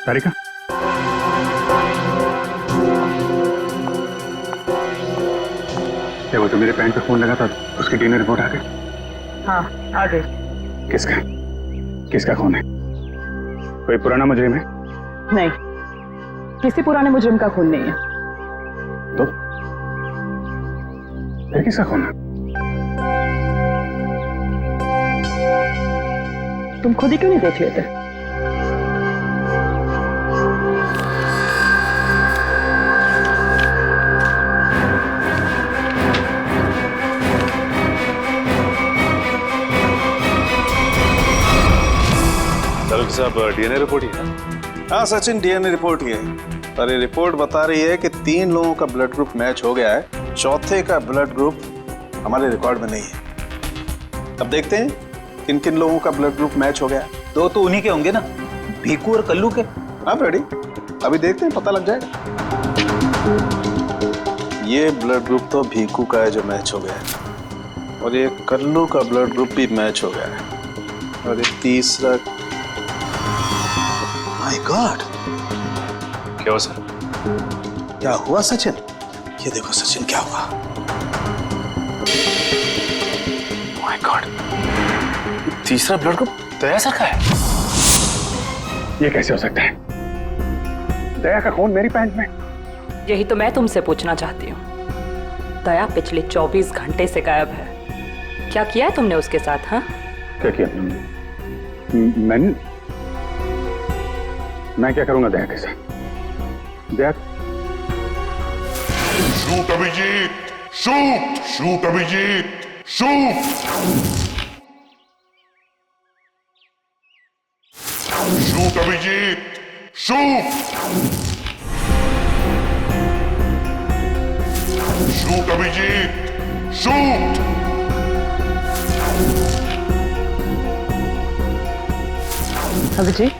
तारिका, क्या वो जो मेरे पैंट पे फोन लगा था उसकी डीएनए रिपोर्ट आ गई? हाँ आ गई। किसका किसका खून है? कोई पुराना मुजरिम है? नहीं, किसी पुराने मुजरिम का खून नहीं है। तो फिर किसका खून है? तुम खुद ही क्यों नहीं देख लेते? साहब डीएनए रिपोर्ट ही है? हाँ सचिन, डीएनए रिपोर्ट ही है। पर ये रिपोर्ट बता रही है कि 3 लोगों का ब्लड ग्रुप मैच हो गया है, चौथे का ब्लड ग्रुप हमारे रिकॉर्ड में नहीं है। अब देखते हैं किन किन लोगों का ब्लड ग्रुप मैच हो गया है। 2 तो उन्हीं के होंगे ना, भीकू और कल्लू के। हाँ रेडी, अभी देखते हैं, पता लग जाएगा। ये ब्लड ग्रुप तो भीकू का है जो मैच हो गया है, और ये कल्लू का ब्लड ग्रुप भी मैच हो गया है, और ये तीसरा। माय गॉड, क्या हुआ सर? क्या हुआ सचिन? ये देखो सचिन, क्या हुआ? माय गॉड, तीसरा ब्लड ग्रुप दया सर का है। ये कैसे हो सकता है? दया का खून मेरी पैंट में? यही तो मैं तुमसे पूछना चाहती हूँ। दया पिछले 24 घंटे से गायब है। क्या किया है तुमने उसके साथ? हाँ, क्या किया? मैं क्या करूंगा दया के साथ? Daya, shoot Abhijeet, shoot shoot Abhijeet, shoot shoot Abhijeet, shoot shoot Abhijeet, shoot. Abhijeet,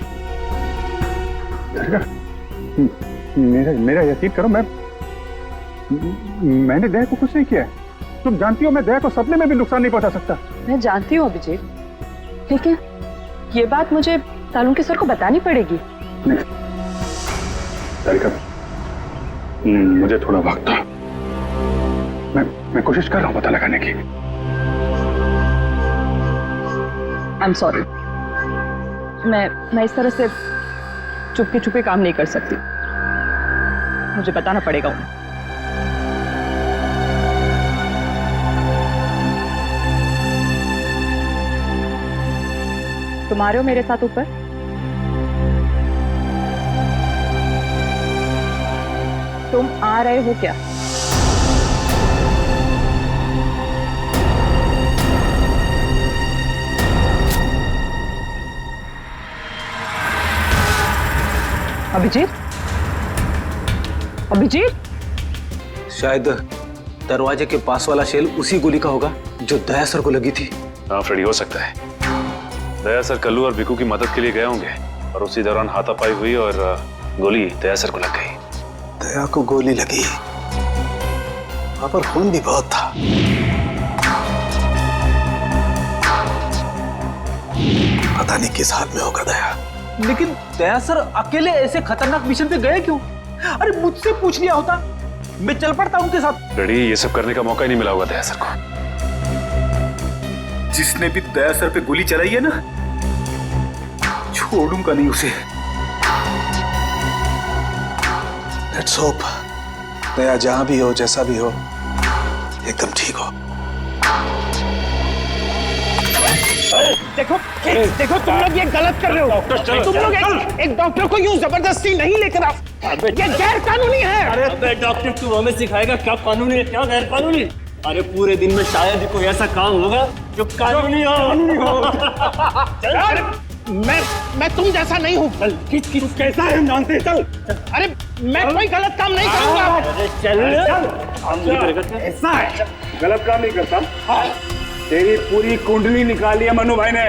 मेरा यकीन करो, मैंने दया को कुछ नहीं किया है। तुम जानती हो मैं दया को सपने में भी नुकसान नहीं पहुंचा सकता। मैं जानती हूँ अभिजीत, लेकिन ये बात मुझे तालुन के सर को बतानी पड़ेगी। नहीं तारिका, मुझे थोड़ा वक्त दो। मैं कोशिश कर रहा हूं पता लगाने की। आई एम सॉरी, मैं इस तरह से चुपके चुपके काम नहीं कर सकती। मुझे बताना पड़ेगा उन्हें। तुम आ रहे हो मेरे साथ ऊपर? तुम आ रहे हो क्या? अभिजीत, अभिजीत, शायद दरवाजे के पास वाला शेल उसी गोली का होगा जो दया सर को लगी थी। हाँ फ्रेडी, हो सकता है दया सर कल्लू और भीकू की मदद के लिए गए होंगे और उसी दौरान हाथापाई हुई और गोली दया सर को लग गई। दया को गोली लगी, वहां पर खून भी बहुत था। पता नहीं किस हाल में होगा दया। लेकिन दया सर अकेले ऐसे खतरनाक मिशन पे गए क्यों? अरे मुझसे पूछ लिया होता, मैं चल पड़ता उनके साथ। फ्रेडी, ये सब करने का मौका ही नहीं मिला होगा दया सर को। जिसने भी दया सर पे गोली चलाई है ना, छोड़ूंगा नहीं उसे। लेट्स होप दया जहां भी हो, जैसा भी हो, एकदम ठीक हो। देखो देखो, तुम लोग ये गलत कर रहे हो। तुम लोग एक डॉक्टर को यूं जबरदस्ती नहीं लेकर आओ, ये गैर कानूनी है। अरे डॉक्टर, तू हमें सिखाएगा क्या कानूनी है क्या गैर कानूनी? अरे पूरे दिन में शायद ही कोई ऐसा काम होगा जो कानूनी हो। मैं तुम जैसा नहीं हूँ। तू कैसा है हम जानते हैं। चल। अरे मैं कोई गलत काम नहीं करूंगा। अरे चल, ऐसा है, गलत काम नहीं करता। तेरी पूरी कुंडली निकाली है मनु भाई ने,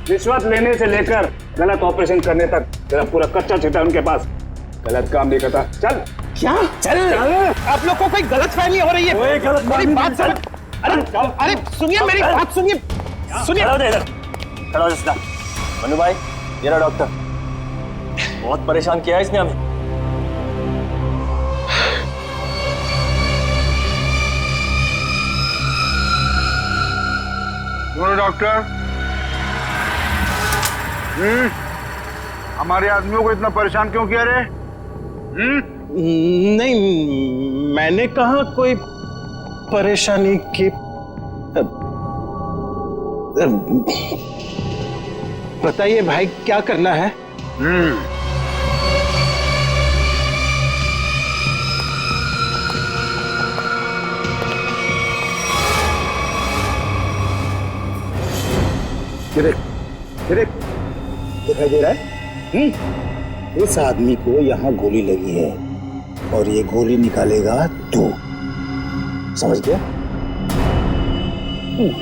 रिश्वत लेने से लेकर गलत ऑपरेशन करने तक। तेरा पूरा कच्चा चिट्ठा उनके पास। गलत काम नहीं करता। चल। क्या? चल। आप लोग को कोई गलतफहमी हो रही है। मेरी बात समझ। अरे सुनिए, मेरी बात सुनिए। खड़ा हो जा इधर, खड़ा हो जा सीधा। मनु भाई, ये रहा डॉक्टर। बहुत परेशान किया है इसने हमें। बोलो डॉक्टर। हमारे आदमियों को इतना परेशान क्यों किया रे? नहीं, मैंने कहा कोई परेशानी की। बताइए भाई, क्या करना है? दिखाई दे रहा है? इस आदमी को यहाँ गोली लगी है और ये गोली निकालेगा तू, समझ गया?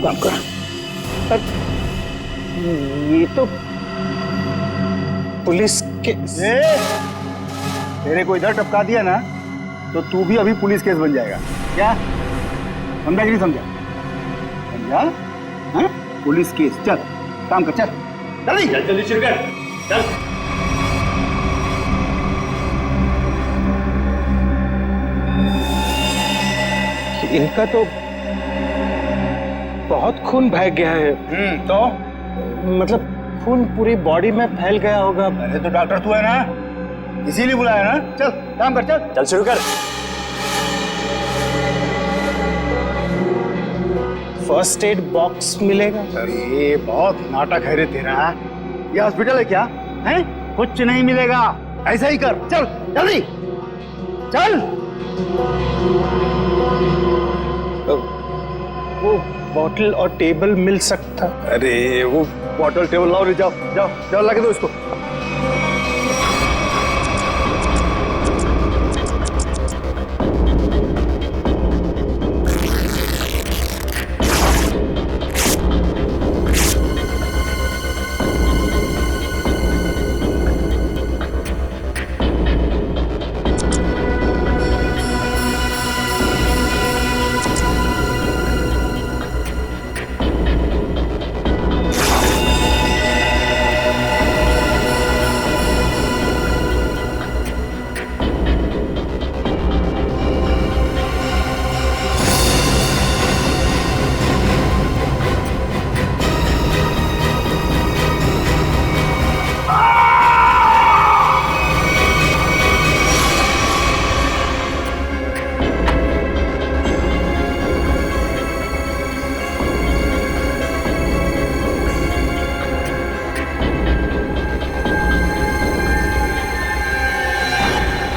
काम कर। ये तो पुलिस के तेरे को इधर टपका दिया ना तो तू भी अभी पुलिस केस बन जाएगा। क्या समझा कि नहीं समझा? समझा? हाँ? Police case. चल काम कर, चल जल्दी जल्दी शुरू कर, चल। इनका तो बहुत खून बह गया है। तो मतलब खून पूरी बॉडी में फैल गया होगा। अरे तो डॉक्टर तू है ना, इसीलिए बुलाया ना। चल काम कर, चल चल शुरू कर। फर्स्ट एड बॉक्स मिलेगा? अरे बहुत नाटक है रे तेरा। ये हॉस्पिटल है क्या? है कुछ नहीं मिलेगा, ऐसा ही कर। चल जल्दी चल। वो बॉटल और टेबल मिल सकता? अरे वो बॉटल टेबल लाओ रे, जाओ जाओ जाओ, लगा दो इसको।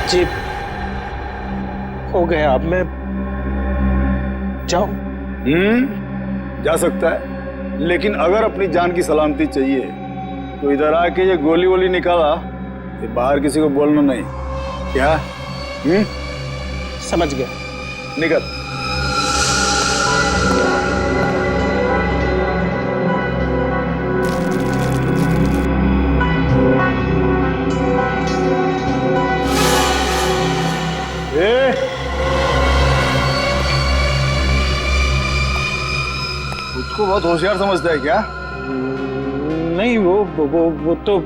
जी हो गया, अब मैं जाऊं? जा सकता है, लेकिन अगर अपनी जान की सलामती चाहिए तो इधर आके ये गोली वोली निकाला, ये बाहर किसी को बोलना नहीं। क्या? समझ गया। निकल। उसको बहुत होशियार समझता है क्या? नहीं, वो तो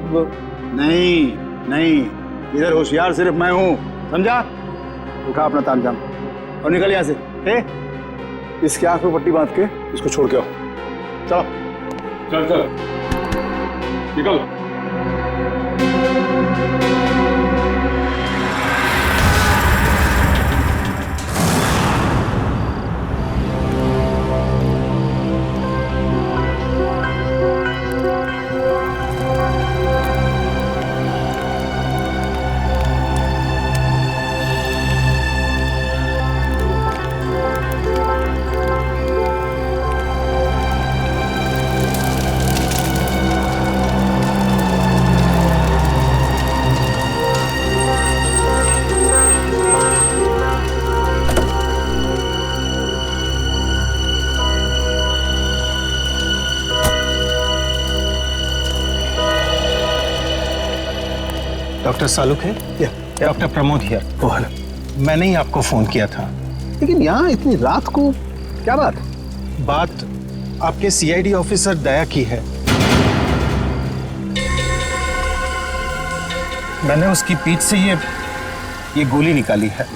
नहीं नहीं, इधर होशियार सिर्फ मैं हूं, समझा? उठा अपना तामझाम और निकल यहाँ से। इसके आंख पे पट्टी बांध के इसको छोड़ के आओ। चलो चल चल निकल। डॉक्टर सालुक है? Doctor Pramod here. मैंने ही आपको फोन किया था। लेकिन यहाँ इतनी रात को क्या बात? बात आपके सीआईडी ऑफिसर दया की है। मैंने उसकी पीठ से ये गोली निकाली है।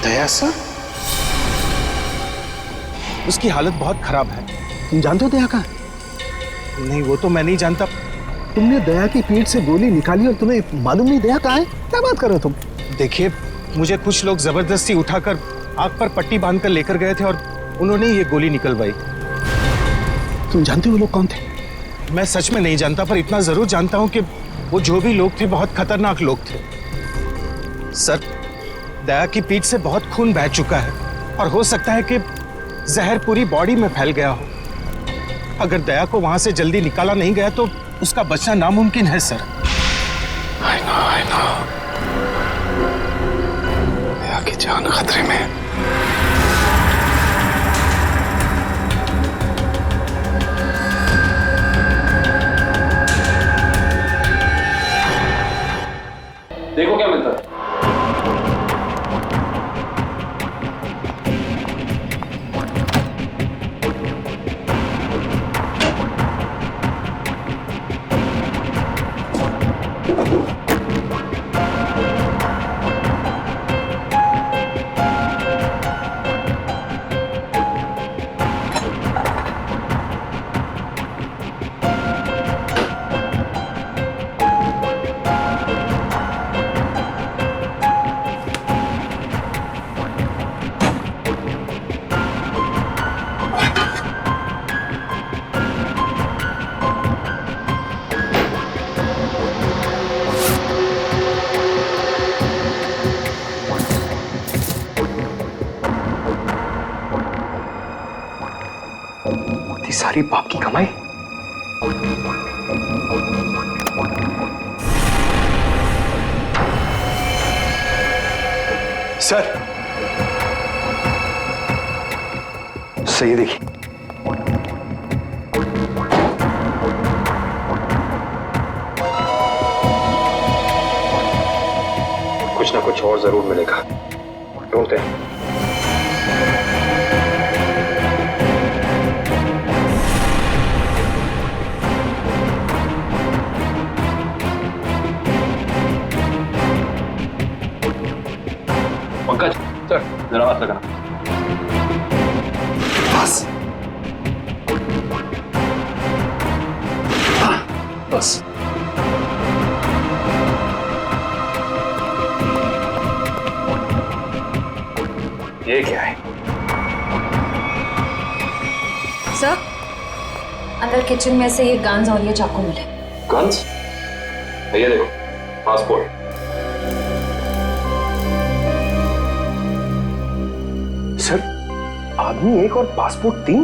दया सर, उसकी हालत बहुत खराब है। तुम जानते हो दया का? नहीं, वो तो मैं नहीं जानता। तुमने दया की पीठ से गोली निकाली और तुम्हें मालूम नहीं दया कहाँ है? क्या बात कर रहे हो तुम? देखिए, मुझे कुछ लोग जबरदस्ती उठाकर आग पर पट्टी बांधकर लेकर गए थे और उन्होंने ये गोली निकलवाई। तुम जानते हो वो लोग कौन थे? मैं सच में नहीं जानता, पर इतना जरूर जानता हूं कि वो जो भी लोग थे बहुत खतरनाक लोग थे। सर, दया की पीठ से बहुत खून बह चुका है और हो सकता है कि जहर पूरी बॉडी में फैल गया हो। अगर दया को वहां से जल्दी निकाला नहीं गया तो उसका बचना नामुमकिन है सर। I know। दया की जान खतरे में है। देखो क्या मिलता है। सारी बाप की कमाई। सर, सही देखिए। कुछ ना कुछ और जरूर मिलेगा, ढूंढते हैं। पंकज सर, जरा हाथ लगाना। बस बस। ये क्या है? सर, अंदर किचन में से ये गन्स और ये चाकू मिले। गन्स? ये देखो, पासपोर्ट। सर, आदमी एक और पासपोर्ट 3?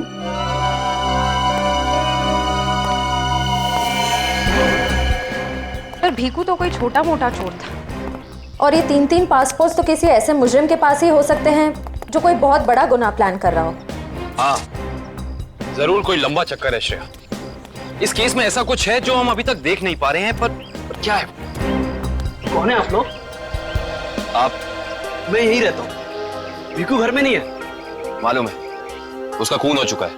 पर भीकू तो कोई छोटा मोटा चोर था, और ये 3-3 पासपोर्ट तो किसी ऐसे मुजरिम के पास ही हो सकते हैं जो कोई बहुत बड़ा गुनाह प्लान कर रहा हो। हाँ, जरूर कोई लंबा चक्कर है श्रेया। इस केस में ऐसा कुछ है जो हम अभी तक देख नहीं पा रहे हैं, पर क्या है? कौन है आप लोग? आप? मैं यहीं रहता हूँ। भीकू घर में नहीं है। मालूम है, उसका खून हो चुका है।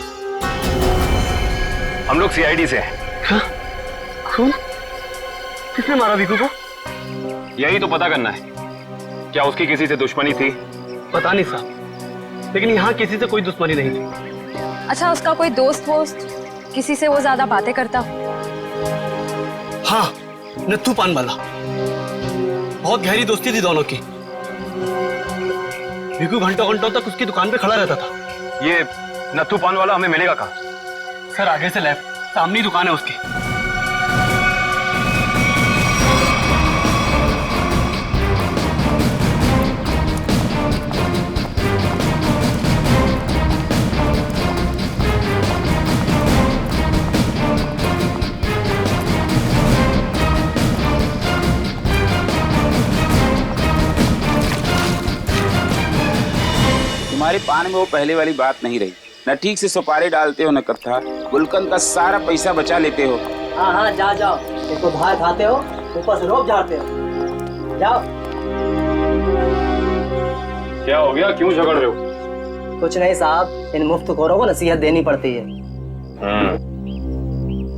हम लोग सीआईडी से हैं। हाँ? खून? किसने मारा भीकू को? यही तो पता करना है। क्या उसकी किसी से दुश्मनी थी? पता नहीं साहब, लेकिन यहाँ किसी से कोई दुश्मनी नहीं थी। अच्छा, उसका कोई दोस्त वोस्त, किसी से वो ज्यादा बातें करता? हाँ, नत्थू पान वाला। बहुत गहरी दोस्ती थी दोनों की। भीकू घंटों घंटों तक उसकी दुकान पे खड़ा रहता था। ये नत्थू पान वाला हमें मिलेगा कहाँ? सर, आगे से लेफ्ट, सामने ही दुकान है उसकी। तुम्हारे पान में वो पहले वाली बात नहीं रही। न ठीक से सुपारी डालते हो न कत्था। गुलकंद का सारा पैसा बचा लेते हो। हाँ हाँ जाओ, एक तो धार खाते हो, ऊपर से रोब झाड़ते हो। जाओ। क्या हो गया, क्यों झगड़ रहे हो? कुछ नहीं साहब, इन मुफ्तखोरों को नसीहत देनी पड़ती है।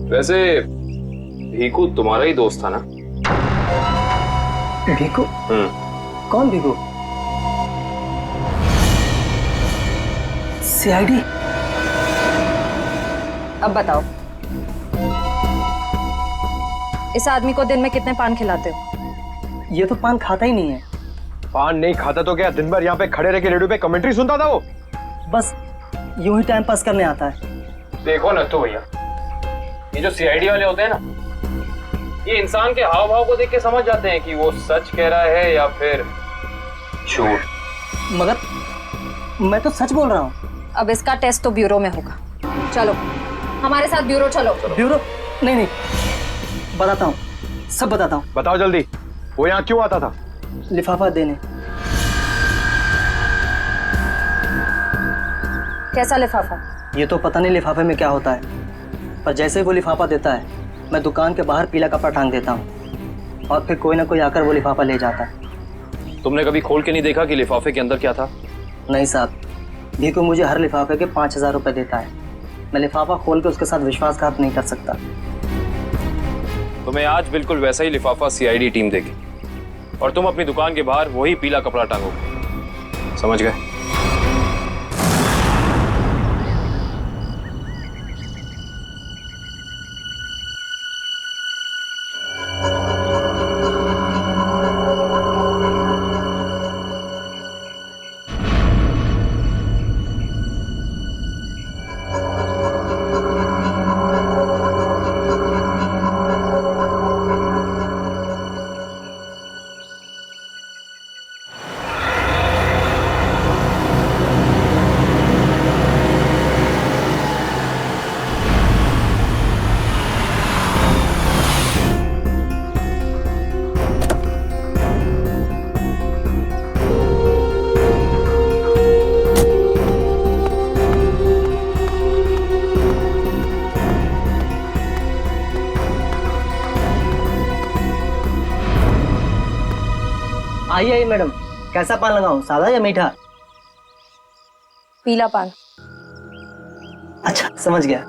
वैसे भीकू तुम्हारा ही दोस्त था ना? भीकू? कौन भीकू? सीआईडी? अब बताओ, इस आदमी को दिन में कितने पान खिलाते हो? ये तो पान खाता ही नहीं है। पान नहीं खाता तो क्या दिन भर यहाँ पे खड़े रह के रेडियो पे कमेंट्री सुनता था वो? बस यूं ही टाइम पास करने आता है। देखो ना तो भैया, ये जो सीआईडी वाले होते हैं ना, ये इंसान के हाव भाव को देख के समझ जाते हैं कि वो सच कह रहा है या फिर झूठ। मगर मैं तो सच बोल रहा हूँ। अब इसका टेस्ट तो ब्यूरो में होगा। चलो हमारे साथ ब्यूरो चलो। ब्यूरो? नहीं नहीं, बताता हूँ, सब बताता हूँ। बताओ जल्दी, वो यहाँ क्यों आता था? लिफाफा देने। कैसा लिफाफा? ये तो पता नहीं लिफाफे में क्या होता है, पर जैसे ही वो लिफाफा देता है, मैं दुकान के बाहर पीला कपड़ा टांग देता हूँ और फिर कोई ना कोई आकर वो लिफाफा ले जाता है। तुमने कभी खोल के नहीं देखा कि लिफाफे के अंदर क्या था? नहीं साहब, भीकू मुझे हर लिफाफे के 5,000 रुपए देता है। मैं लिफाफा खोल के उसके साथ विश्वासघात नहीं कर सकता। तुम्हें आज बिल्कुल वैसा ही लिफाफा सीआईडी टीम देगी और तुम अपनी दुकान के बाहर वही पीला कपड़ा टांगोगे। समझ गए? आइए मैडम, कैसा पान लगाऊं, सादा या मीठा? पीला पान। अच्छा समझ गया।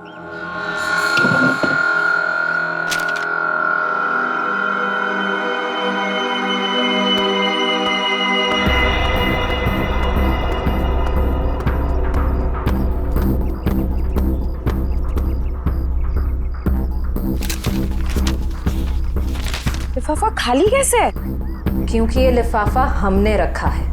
लिफाफा खाली कैसे? क्योंकि ये लिफाफा हमने रखा है।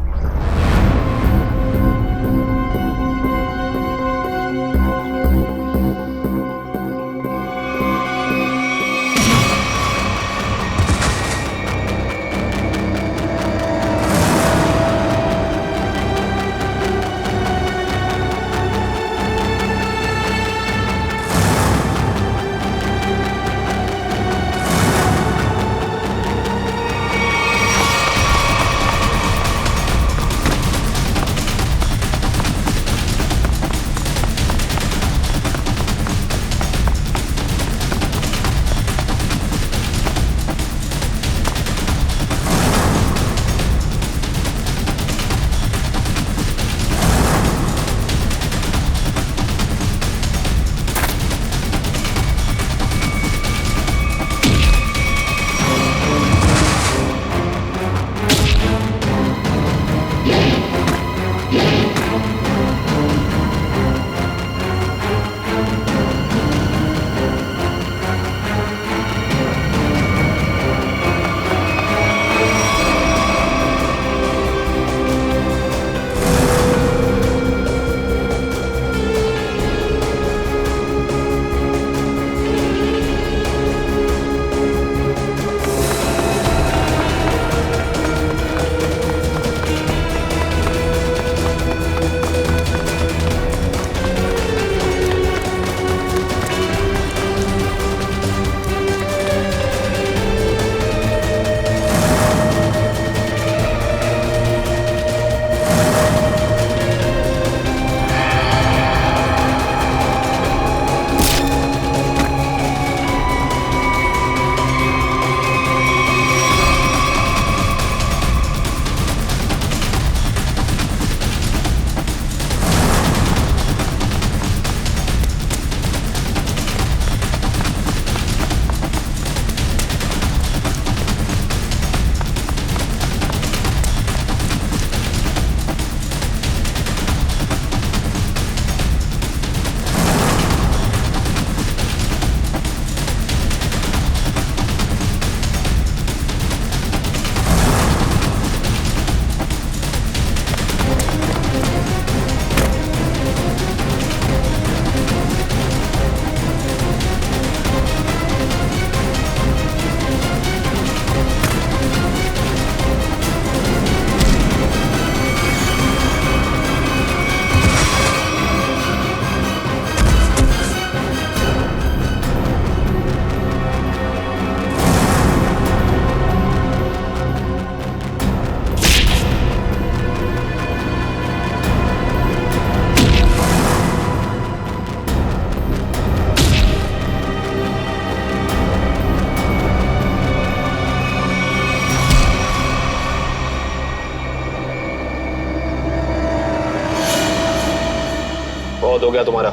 बहुत हो गया तुम्हारा,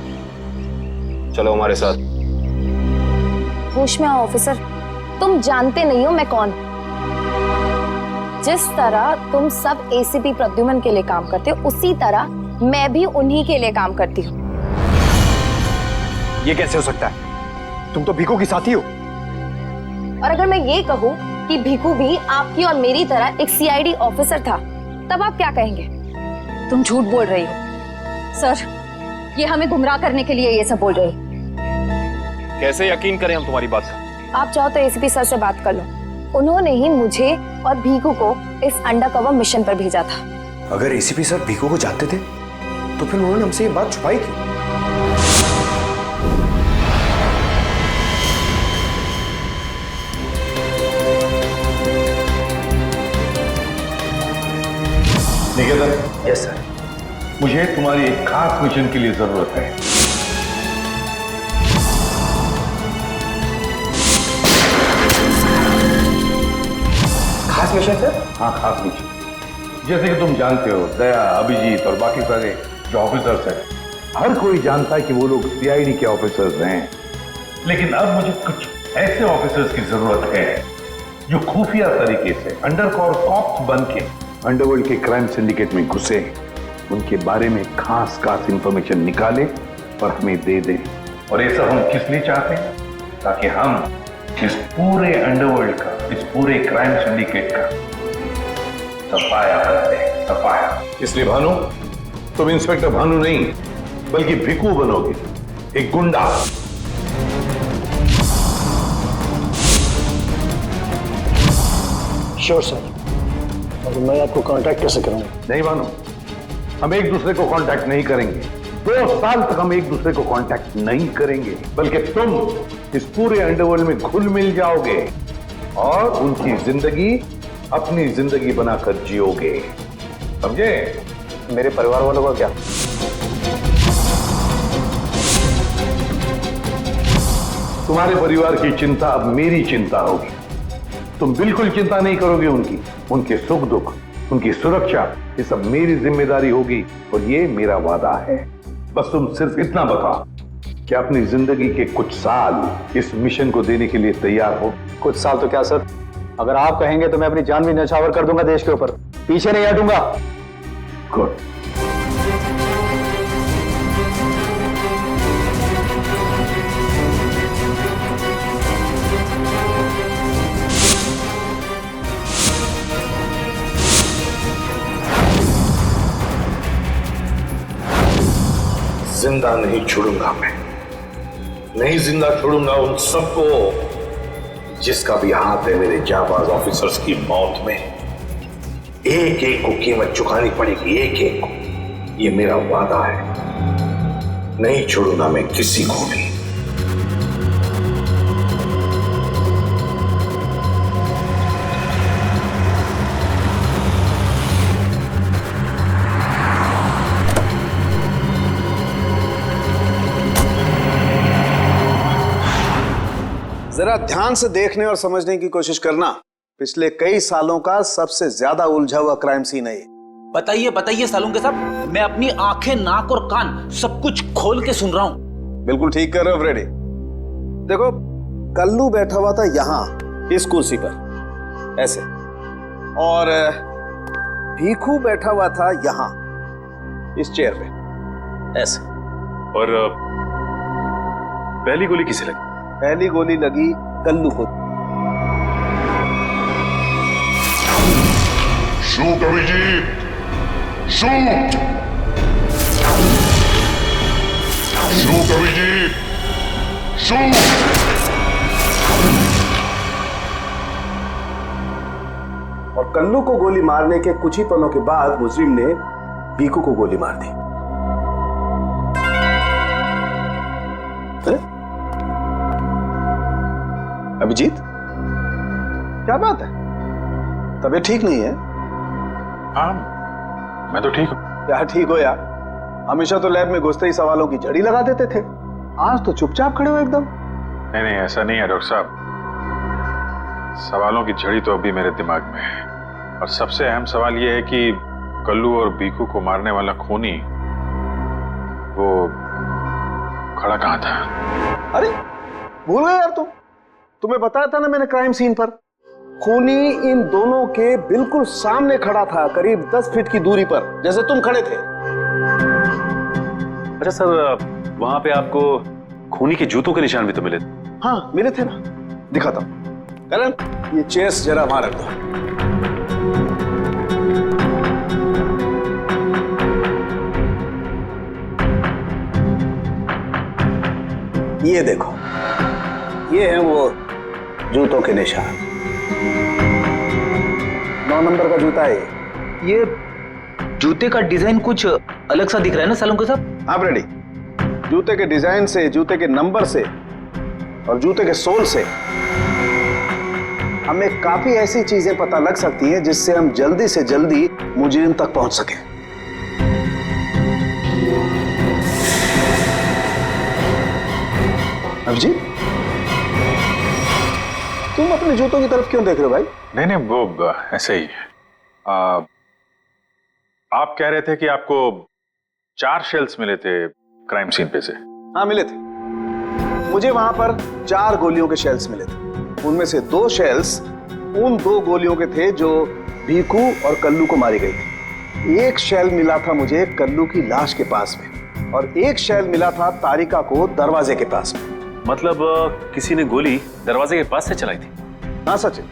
चलो हमारे साथ। होश में आओ ऑफिसर, तुम जानते नहीं हो मैं कौन। जिस तरह तुम सब एसीपी प्रद्युमन के लिए काम करते हो, उसी तरह मैं भी उन्हीं के लिए काम करती हूँ। ये कैसे हो सकता है? तुम तो भीखू की साथी हो। और अगर मैं ये कहूँ कि भीखू भी आपकी और मेरी तरह एक सीआईडी ऑफिसर था, तब आप क्या कहेंगे? तुम झूठ बोल रही हो सर, ये हमें गुमराह करने के लिए ये सब बोल रही। कैसे यकीन करें हम तुम्हारी बात? आप चाहो तो एसीपी सर से बात कर लो, उन्होंने ही मुझे और भीखू को इस अंडरकवर मिशन पर भेजा था। अगर एसीपी सर भीखू को जानते थे तो फिर उन्होंने हमसे ये बात छुपाई क्यों? निकेतन। Yes sir. मुझे तुम्हारी एक खास मिशन के लिए जरूरत है। खास मिशन सर? हाँ, खास मिशन। जैसे कि तुम जानते हो, दया, अभिजीत और बाकी सारे जो ऑफिसर्स हैं, हर कोई जानता है कि वो लोग सीआईडी के ऑफिसर्स हैं। लेकिन अब मुझे कुछ ऐसे ऑफिसर्स की जरूरत है जो खुफिया तरीके से अंडरकवर कॉप्स बन के अंडरवर्ल्ड के क्राइम सिंडिकेट में घुसे, उनके बारे में खास इंफॉर्मेशन निकाले और हमें दे दें। और ये सब हम किस लिए चाहते हैं? ताकि हम इस पूरे अंडरवर्ल्ड का, इस पूरे क्राइम सिंडिकेट का सफाया कर दें, सफाया। इसलिए भानु, तुम इंस्पेक्टर भानु नहीं बल्कि भिकू बनोगे, एक गुंडा। Sure sir. और मैं आपको कांटेक्ट कैसे करूंगा? नहीं भानु, हम एक दूसरे को कांटेक्ट नहीं करेंगे। 2 साल तक हम एक दूसरे को कांटेक्ट नहीं करेंगे, बल्कि तुम इस पूरे अंडरवर्ल्ड में घुल मिल जाओगे और उनकी जिंदगी अपनी जिंदगी बनाकर जियोगे, समझे? मेरे परिवार वालों का क्या? तुम्हारे परिवार की चिंता अब मेरी चिंता होगी। तुम बिल्कुल चिंता नहीं करोगे उनकी, उनके सुख दुख, उनकी सुरक्षा, ये सब मेरी जिम्मेदारी होगी और ये मेरा वादा है। बस तुम सिर्फ इतना बताओ कि अपनी जिंदगी के कुछ साल इस मिशन को देने के लिए तैयार हो। कुछ साल तो क्या सर, अगर आप कहेंगे तो मैं अपनी जान भी न्यौछावर कर दूंगा देश के ऊपर, पीछे नहीं हटूंगा। गुड। जिंदा नहीं छोड़ूंगा मैं, नहीं जिंदा छोड़ूंगा उन सबको जिसका भी हाथ है मेरे जाबाज ऑफिसर्स की मौत में। एक एक को कीमत चुकानी पड़ेगी, एक एक को। ये मेरा वादा है, नहीं छोड़ूंगा मैं किसी को भी। जरा ध्यान से देखने और समझने की कोशिश करना। पिछले कई सालों का सबसे ज्यादा उलझा हुआ क्राइम सीन है ये। बताइए बताइए सालून के साहब, मैं अपनी आंखें, नाक और कान सब कुछ खोल के सुन रहा हूं। बिल्कुल ठीक कर रहे हो फ्रेडी। देखो, कल्लू बैठा हुआ था यहां इस कुर्सी पर ऐसे, और भीखू बैठा हुआ था यहां इस चेयर पे ऐसे। और पहली गोली किसे लगी? पहली गोली लगी कल्लू को। Shoot Abhijeet, shoot, shoot Abhijeet, shoot. और कल्लू को गोली मारने के कुछ ही पलों के बाद मुजरिम ने भीखू को गोली मार दी। अभिजीत, क्या बात है? तबीयत ठीक नहीं है? हाँ, मैं तो ठीक हूँ। क्या ठीक हो यार? हमेशा तो लैब में घुसते ही सवालों की झड़ी लगा देते थे, आज तो चुपचाप खड़े हो एकदम। नहीं नहीं, ऐसा नहीं है डॉक्टर साहब। सवालों की झड़ी तो अभी मेरे दिमाग में है, और सबसे अहम सवाल यह है कि कल्लू और भीखू को मारने वाला खूनी वो खड़ा कहाँ था? अरे भूल गए यार तुम। तुम्हें बताया था ना मैंने क्राइम सीन पर। खूनी इन दोनों के बिल्कुल सामने खड़ा था, करीब 10 फीट की दूरी पर, जैसे तुम खड़े थे। अच्छा सर, वहां पे आपको खूनी के जूतों के निशान भी तो मिले थे? हाँ मिले थे ना, दिखाता हूं। करण, ये चेस जरा वहां रख दो। ये देखो, ये है वो जूतों के निशान। 9 नंबर का जूता है ये जूते का डिजाइन कुछ अलग सा दिख रहा है ना सालुंके साहब? आप रेडी? जूते के डिजाइन से, जूते के नंबर से और जूते के सोल से हमें काफी ऐसी चीजें पता लग सकती हैं जिससे हम जल्दी से जल्दी मुजरिम तक पहुंच सकें। अभिजीत, तुम अपने जूतों की तरफ क्यों देख रहे हो भाई? नहीं वो ऐसे ही। आप कह रहे थे कि आपको 4 शेल्स मिले थे क्राइम सीन पे से? हाँ मिले थे। मुझे वहां पर 4 गोलियों के शेल्स मिले थे। उनमें से 2 शेल्स उन 2 गोलियों के थे जो भीखू और कल्लू को मारी गई थी। एक शेल मिला था मुझे कल्लू की लाश के पास में और एक शेल मिला था तारिका को दरवाजे के पास में। मतलब किसी ने गोली दरवाजे के पास से चलाई थी? हाँ सचिन,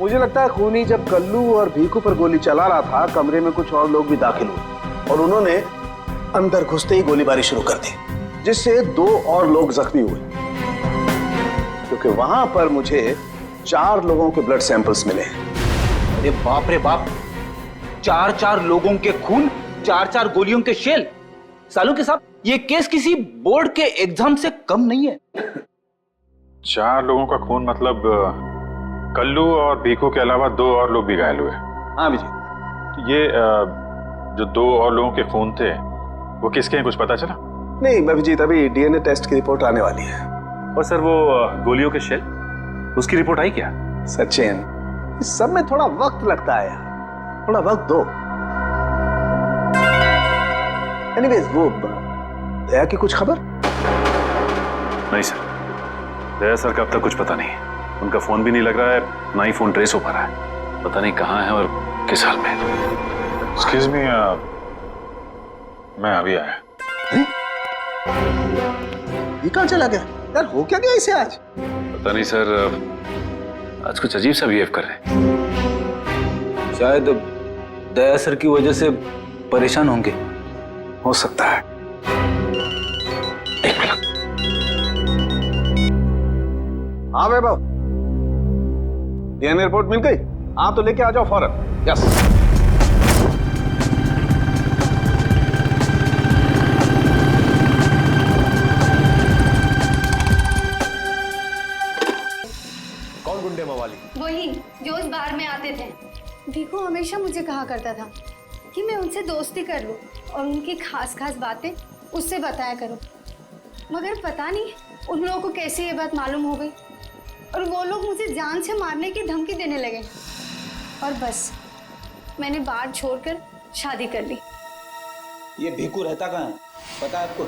मुझे लगता है खूनी जब कल्लू और भीखू पर गोली चला रहा था, कमरे में कुछ और लोग भी दाखिल हुए और उन्होंने अंदर घुसते ही गोलीबारी शुरू कर दी, जिससे 2 और लोग जख्मी हुए। क्योंकि वहां पर मुझे 4 लोगों के ब्लड सैंपल्स मिले। अरे बाप रे बाप, 4 लोगों के खून, 4 गोलियों के शेल। सालुंके साहब, ये केस किसी बोर्ड के एग्जाम से कम नहीं है। 4 लोगों का खून मतलब कल्लू और भीखू के अलावा 2 और लोग भी घायल हुए? हाँ विजय। ये जो 2 और लोगों के खून थे वो किसके हैं, कुछ पता चला? नहीं अभिजीत, अभी डीएनए टेस्ट की रिपोर्ट आने वाली है। और सर वो गोलियों के शेल, उसकी रिपोर्ट आई क्या? सचिन, इस सब में थोड़ा वक्त लगता है यार, थोड़ा वक्त दो। एनीवेज, वो दया की कुछ खबर? नहीं सर, दया सर का अब तक कुछ पता नहीं। उनका फोन भी नहीं लग रहा है, ना ही फोन ट्रेस हो पा रहा है। पता नहीं कहाँ है और किस हाल में। एक्सक्यूज मी, मैं अभी आया। ये कहाँ चला गया यार? हो क्या गया इसे आज? पता नहीं सर, आज कुछ अजीब सा बिहेव कर रहे हैं। शायद दया सर की वजह से परेशान होंगे। हो सकता है। एक मिनट। हाँ वैभव, डीएनए रिपोर्ट मिल गई? हाँ तो लेके आ जाओ फौरन। यस। कौन गुंडे मवाली? वही जो उस बार में आते थे। भीखू हमेशा मुझे कहा करता था कि मैं उनसे दोस्ती कर लूं और उनकी खास खास बातें उससे बताया करूं, मगर पता नहीं उन लोगों को कैसे ये बात मालूम हो गई और वो लोग मुझे जान से मारने की धमकी देने लगे और बस मैंने बात छोड़कर शादी कर ली। ये भीखू रहता कहाँ है, पता है आपको?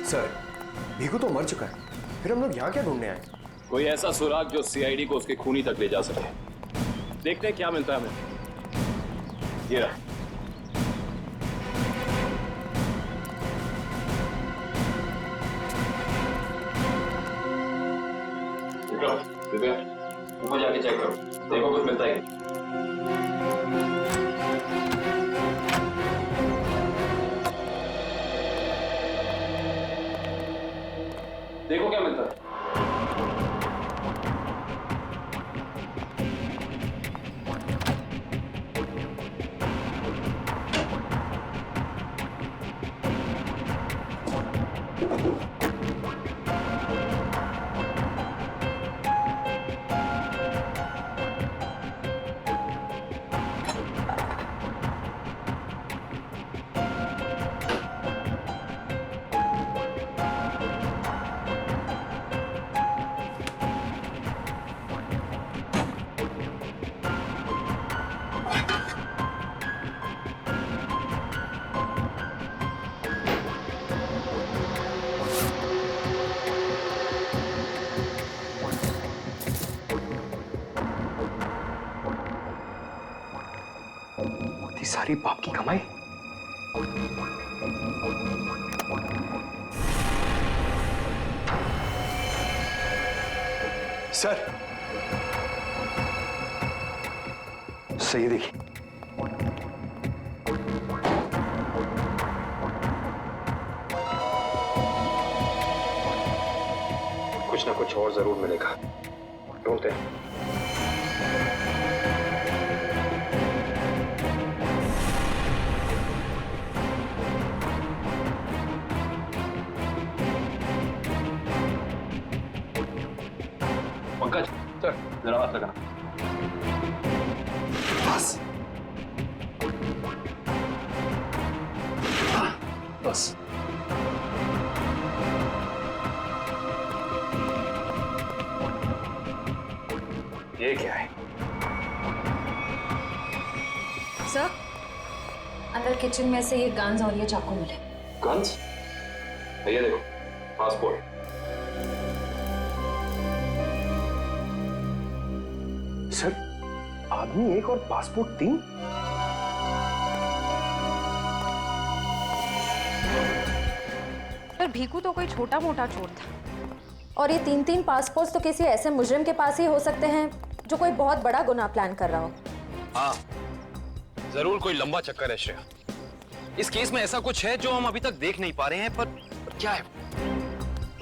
सर, भीखू तो मर चुका है, फिर हम लोग यहाँ क्या ढूंढने आए? कोई ऐसा सुराग जो सीआईडी को उसके खूनी तक ले जा सके। देखते हैं क्या मिलता है हमें। ये रहा। ऊपर जाके चेक करो, देखो कुछ मिलता है क्या। देखो क्या मिलता है। सारी बाप की कमाई। सर सही देखिए, कुछ ना कुछ और जरूर मिलेगा। ढूंढते हैं। पंकज सर जरा हाथ लगाना। बस बस ये क्या है? सर, अंदर किचन में से ये गन्स और ये चाकू मिले। गन्स? ये देखो, पासपोर्ट। सर, आदमी एक और पासपोर्ट 3? पर भीखू तो कोई छोटा मोटा चोर था, और ये 3-3 पासपोर्ट तो किसी ऐसे मुजरिम के पास ही हो सकते हैं जो कोई बहुत बड़ा गुनाह प्लान कर रहा हो। हाँ, जरूर कोई लंबा चक्कर है श्रेया। इस केस में ऐसा कुछ है जो हम अभी तक देख नहीं पा रहे हैं, पर क्या है?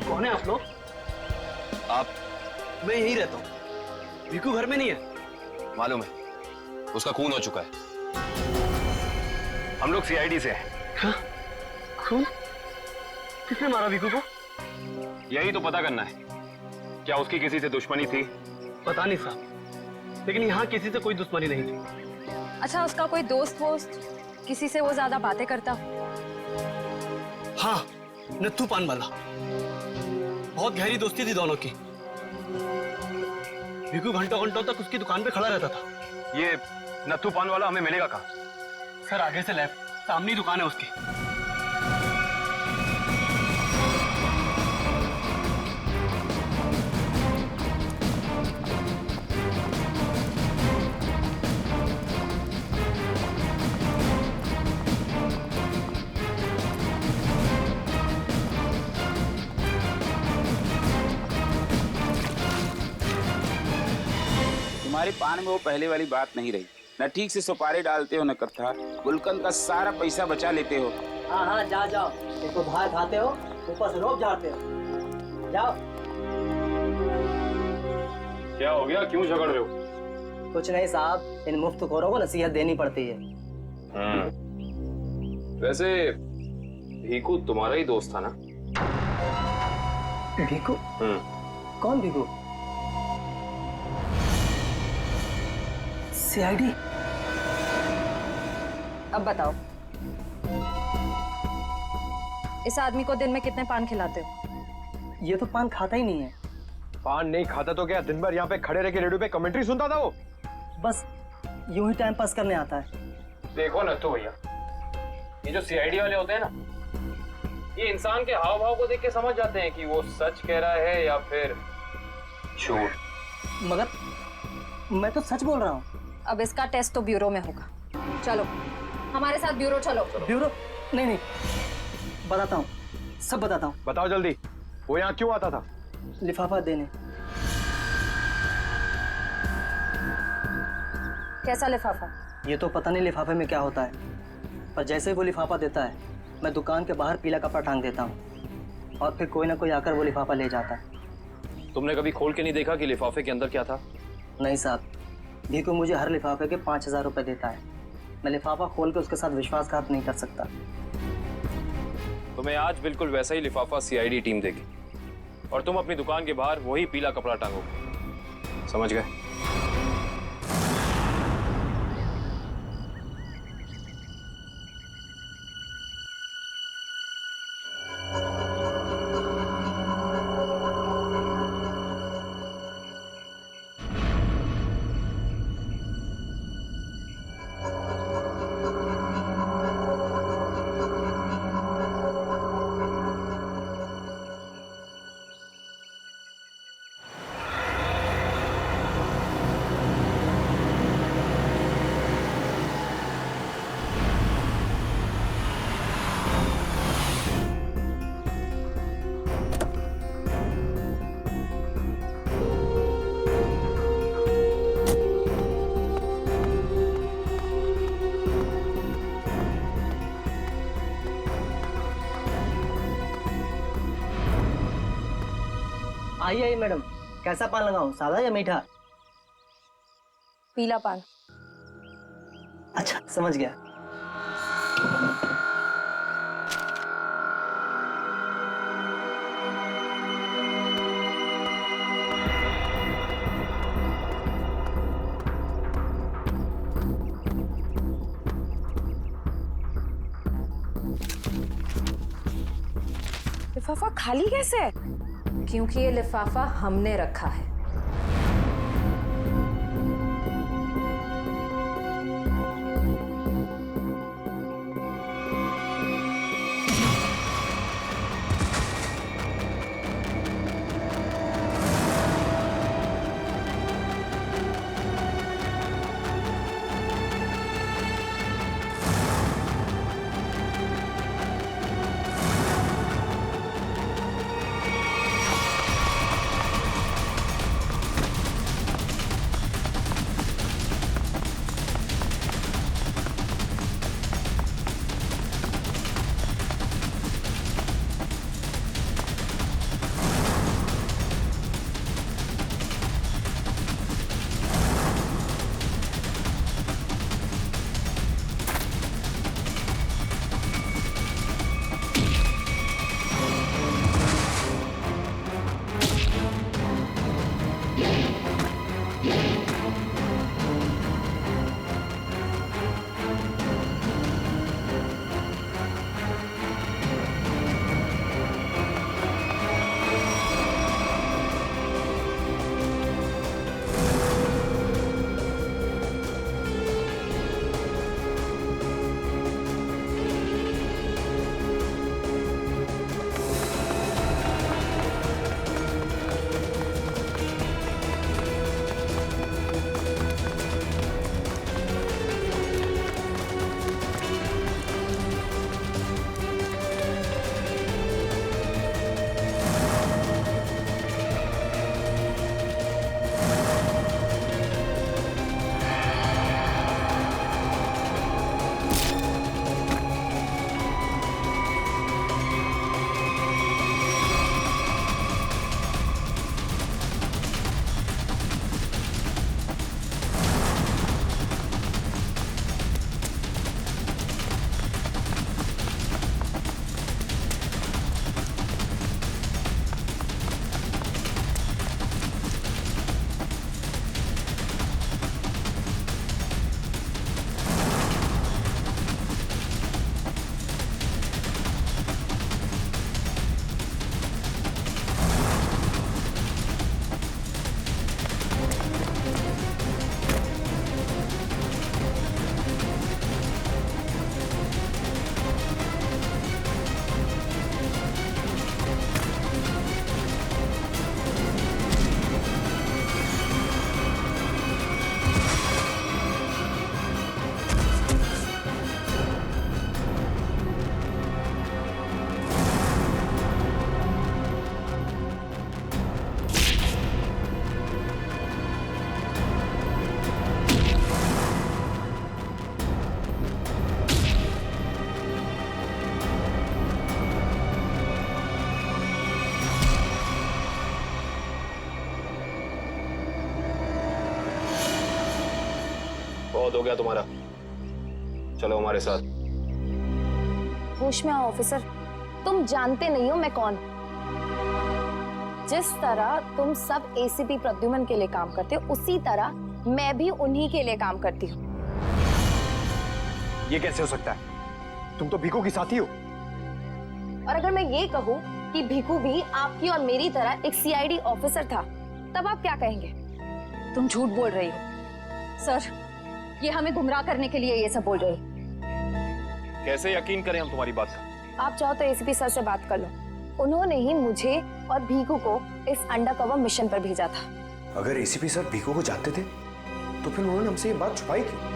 कौन है आप लोग? आप? मैं यहीं रहता हूँ। भीखू घर में नहीं है। मालूम है, उसका खून हो चुका है। हम लोग सीआईडी से हैं। हाँ? खून? किसने मारा भीखू को? यही तो पता करना है। क्या उसकी किसी से दुश्मनी थी? पता नहीं साहब, लेकिन यहाँ किसी से कोई दुश्मनी नहीं थी। अच्छा, उसका कोई दोस्त वोस्त, किसी से वो ज्यादा बातें करता? हाँ, नत्थू पान वाला। बहुत गहरी दोस्ती थी दोनों की। भीखू घंटों घंटों तक उसकी दुकान पे खड़ा रहता था। ये नत्थू पान वाला हमें मिलेगा कहाँ? सर, आगे से लेफ्ट, सामने ही दुकान है उसकी। तुम्हारे पान में वो पहले वाली बात नहीं रही। न ठीक से सुपारी डालते हो न कत्था। गुलकंद का सारा पैसा बचा लेते हो। हाँ हाँ, जाओ। एक तो बाहर खाते हो, ऊपर से रोक झाड़ते हो। जाओ। क्या हो गया? क्यों झगड़ रहे हो? कुछ नहीं साहब, इन मुफ्तखोरों को नसीहत देनी पड़ती है। वैसे भीखू तुम्हारा ही दोस्त था ना? भीखू? कौन भीखू? सीआईडी? अब बताओ, इस आदमी को दिन में कितने पान खिलाते हो? ये तो पान खाता ही नहीं है। पान नहीं खाता तो क्या दिन भर यहाँ पे खड़े रह के रेडियो पे कमेंट्री सुनता था वो? बस यूं ही टाइम पास करने आता है। देखो नत्थू भैया, ये जो सीआईडी वाले होते हैं ना, ये इंसान के हाव भाव को देख के समझ जाते हैं कि वो सच कह रहा है या फिर झूठ। मगर मैं तो सच बोल रहा हूँ। अब इसका टेस्ट तो ब्यूरो में होगा। चलो हमारे साथ ब्यूरो चलो। ब्यूरो? नहीं, बताता हूँ, सब बताता हूँ। बताओ जल्दी, वो यहाँ क्यों आता था? लिफाफा देने। कैसा लिफाफा? ये तो पता नहीं लिफाफे में क्या होता है, पर जैसे ही वो लिफाफा देता है, मैं दुकान के बाहर पीला कपड़ा टांग देता हूँ, और फिर कोई ना कोई आकर वो लिफाफा ले जाता है। तुमने कभी खोल के नहीं देखा कि लिफाफे के अंदर क्या था? नहीं साहब, भीखू मुझे हर लिफाफे के 5000 रुपए देता है। मैं लिफाफा खोल के उसके साथ विश्वासघात नहीं कर सकता। तुम्हें आज बिल्कुल वैसा ही लिफाफा सीआईडी टीम देगी, और तुम अपनी दुकान के बाहर वही पीला कपड़ा टांगोगे। समझ गए? आइए मैडम, कैसा पान लगाऊं, सादा या मीठा? पीला पान। अच्छा, समझ गया। लिफाफा खाली कैसे है? क्योंकि ये लिफाफा हमने रखा है। बहुत हो गया तुम्हारा, चलो हमारे साथ। होश में आओ ऑफिसर, तुम जानते नहीं हो मैं कौन। जिस तरह तुम सब एसीपी प्रद्युमन के लिए काम करते हो, उसी तरह मैं भी उन्हीं के लिए काम करती हूँ। ये कैसे हो सकता है? तुम तो भीखू की साथी हो। और अगर मैं ये कहूँ कि भीखू भी आपकी और मेरी तरह एक सीआईडी ऑफिसर था, तब आप क्या कहेंगे? तुम झूठ बोल रही हो। सर, ये हमें गुमराह करने के लिए ये सब बोल रही। कैसे यकीन करें हम तुम्हारी बात का? आप चाहो तो एसीपी सर से बात कर लो, उन्होंने ही मुझे और भीखू को इस अंडरकवर मिशन पर भेजा था। अगर एसीपी सर भीखू को जानते थे तो फिर उन्होंने हमसे ये बात छुपाई क्यों?